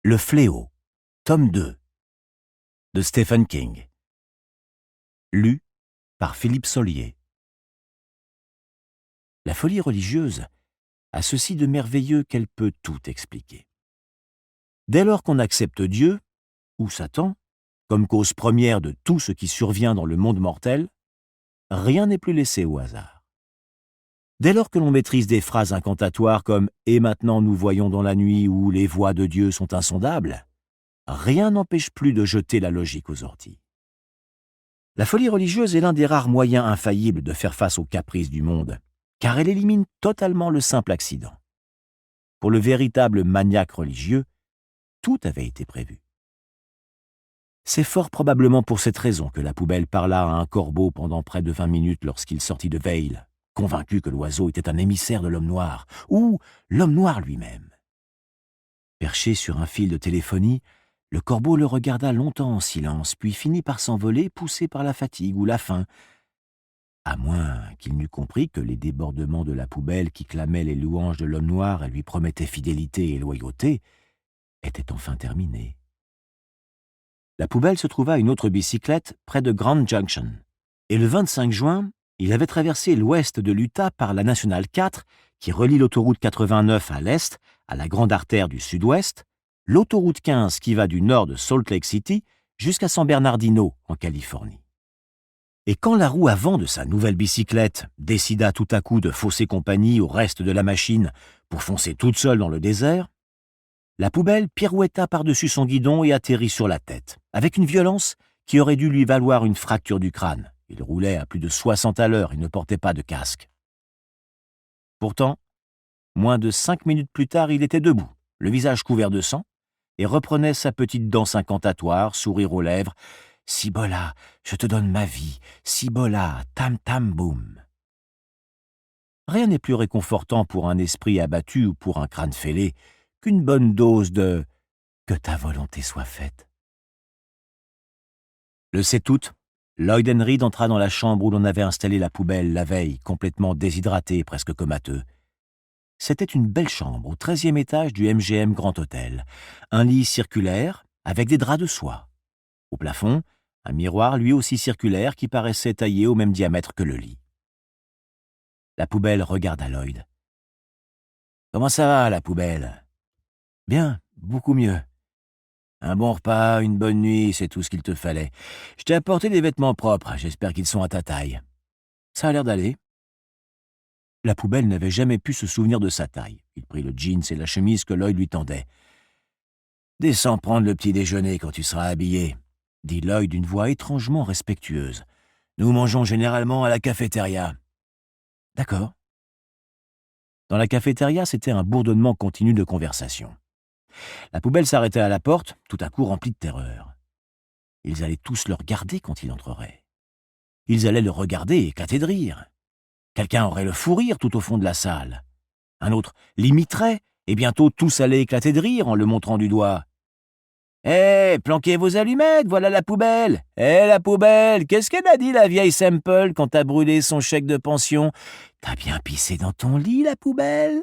Le Fléau, tome 2, de Stephen King. Lu par Philippe Sollier. La folie religieuse a ceci de merveilleux qu'elle peut tout expliquer. Dès lors qu'on accepte Dieu, ou Satan, comme cause première de tout ce qui survient dans le monde mortel, rien n'est plus laissé au hasard. Dès lors que l'on maîtrise des phrases incantatoires comme « Et maintenant nous voyons dans la nuit » ou « Les voies de Dieu sont insondables », rien n'empêche plus de jeter la logique aux orties. La folie religieuse est l'un des rares moyens infaillibles de faire face aux caprices du monde, car elle élimine totalement le simple accident. Pour le véritable maniaque religieux, tout avait été prévu. C'est fort probablement pour cette raison que la poubelle parla à un corbeau pendant près de 20 minutes lorsqu'il sortit de Vale, convaincu que l'oiseau était un émissaire de l'homme noir, ou l'homme noir lui-même. Perché sur un fil de téléphonie, le corbeau le regarda longtemps en silence, puis finit par s'envoler, poussé par la fatigue ou la faim, à moins qu'il n'eût compris que les débordements de la poubelle qui clamait les louanges de l'homme noir et lui promettait fidélité et loyauté étaient enfin terminés. La poubelle se trouva une autre bicyclette près de Grand Junction, et le 25 juin, il avait traversé l'ouest de l'Utah par la Nationale 4, qui relie l'autoroute 89 à l'est, à la grande artère du sud-ouest, l'autoroute 15 qui va du nord de Salt Lake City jusqu'à San Bernardino, en Californie. Et quand la roue avant de sa nouvelle bicyclette décida tout à coup de fausser compagnie au reste de la machine pour foncer toute seule dans le désert, la poubelle pirouetta par-dessus son guidon et atterrit sur la tête, avec une violence qui aurait dû lui valoir une fracture du crâne. Il roulait à plus de 60 à l'heure et ne portait pas de casque. Pourtant, moins de 5 minutes plus tard, il était debout, le visage couvert de sang, et reprenait sa petite danse incantatoire, sourire aux lèvres. « Cibola, je te donne ma vie, Cibola, tam tam boum ». Rien n'est plus réconfortant pour un esprit abattu ou pour un crâne fêlé qu'une bonne dose de « que ta volonté soit faite ». Le 7 août, Lloyd Henry entra dans la chambre où l'on avait installé la poubelle la veille, complètement déshydraté et presque comateux. C'était une belle chambre au 13e étage du MGM Grand Hotel. Un lit circulaire avec des draps de soie. Au plafond, un miroir lui aussi circulaire qui paraissait taillé au même diamètre que le lit. La poubelle regarda Lloyd. « Comment ça va, la poubelle ?»« Bien, beaucoup mieux. Un bon repas, une bonne nuit, c'est tout ce qu'il te fallait. Je t'ai apporté des vêtements propres, j'espère qu'ils sont à ta taille. Ça a l'air d'aller. » La poubelle n'avait jamais pu se souvenir de sa taille. Il prit le jeans et la chemise que Lloyd lui tendait. « Descends prendre le petit déjeuner quand tu seras habillé, » dit Lloyd d'une voix étrangement respectueuse. « Nous mangeons généralement à la cafétéria. » « D'accord. » Dans la cafétéria, c'était un bourdonnement continu de conversation. La poubelle s'arrêtait à la porte, tout à coup remplie de terreur. Ils allaient tous le regarder quand il entrerait. Ils allaient le regarder et éclater de rire. Quelqu'un aurait le fou rire tout au fond de la salle. Un autre l'imiterait, et bientôt tous allaient éclater de rire en le montrant du doigt. « Hé, planquez vos allumettes, voilà la poubelle. Hé, la poubelle, qu'est-ce qu'elle a dit, la vieille Semple, quand t'as brûlé son chèque de pension? T'as bien pissé dans ton lit, la poubelle ?»